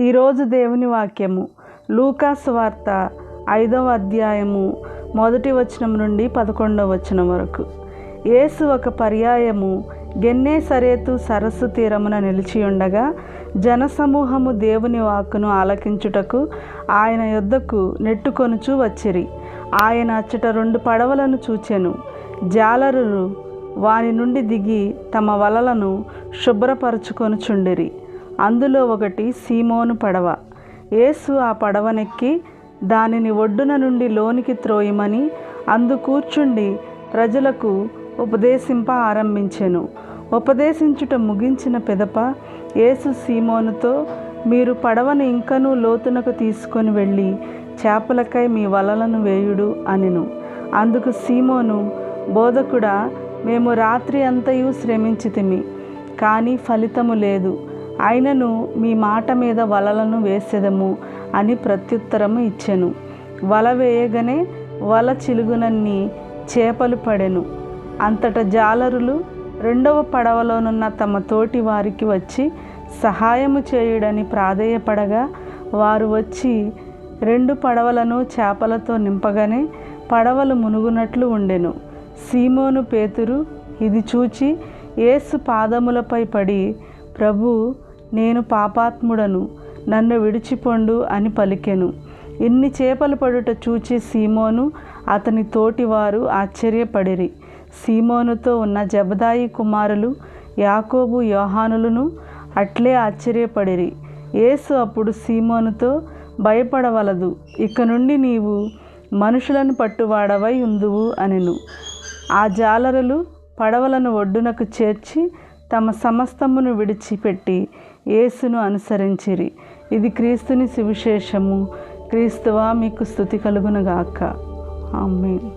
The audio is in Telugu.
ఈరోజు దేవుని వాక్యము లూకా సువార్త 5వ అధ్యాయము 1వ వచనం నుండి 11వ వచనం వరకు. యేసు ఒక పర్యాయము గెన్నేసరేతు సరస్సు తీరమున నిలిచి ఉండగా జనసమూహము దేవుని వాక్కును ఆలకించుటకు ఆయన యొద్దకు నెట్టుకొనుచూ వచ్చిరి. ఆయన అచ్చట 2 పడవలను చూచెను. జాలరులు వాని నుండి దిగి తమ వలలను శుభ్రపరచుకొనుచుండిరి. అందులో ఒకటి సీమోను పడవ. యేసు ఆ పడవనెక్కి దానిని ఒడ్డున నుండి లోనికి త్రోయమని అందు కూర్చుండి ప్రజలకు ఉపదేశింప ఆరంభించెను. ఉపదేశించుట ముగించిన పిదప యేసు సీమోనుతో, మీరు పడవను ఇంకనూ లోతునకు తీసుకొని వెళ్ళి చేపలకై మీ వలలను వేయుడు అనెను. అందుకు సీమోను, బోధకుడా, మేము రాత్రి అంతయు శ్రమించితిమి, కానీ ఫలితము లేదు. అయినను మీ మాట మీద వలలను వేసెదము అని ప్రత్యుత్తరము ఇచ్చెను. వల వేయగానే వల చిలుగునన్ని చేపలు పడెను. అంతటా జాలరులు 2వ పడవలోనున్న తమ తోటి వారికి వచ్చి సహాయము చేయుడని ప్రాధేయపడగా వారు వచ్చి 2 పడవలను చేపలతో నింపగానే పడవలు మునుగునట్లు ఉండెను. సీమోను పేతురు ఇది చూచి యేసు పాదములపై పడి, ప్రభు, నేను పాపాత్ముడను, నన్ను విడిచిపొండు అని పలికెను. ఇన్ని చేపలు పడుట చూచి సీమోను అతని తోటివారు ఆశ్చర్యపడిరి. సీమోనుతో ఉన్న జెబెదాయి కుమారులు యాకోబు, యోహానులను అట్లే ఆశ్చర్యపడిరి. యేసు అప్పుడు సీమోనుతో, భయపడవలదు, ఇక నుండి నీవు మనుషులను పట్టువాడవై ఉందువు అనెను. ఆ జాలరులు పడవలను ఒడ్డునకు చేర్చి తమ సమస్తమును విడిచిపెట్టి యేసును అనుసరించిరి. ఇది క్రీస్తుని సువిశేషము. క్రీస్తువా, మీకు స్తుతి కలుగునుగాక. ఆమేన్.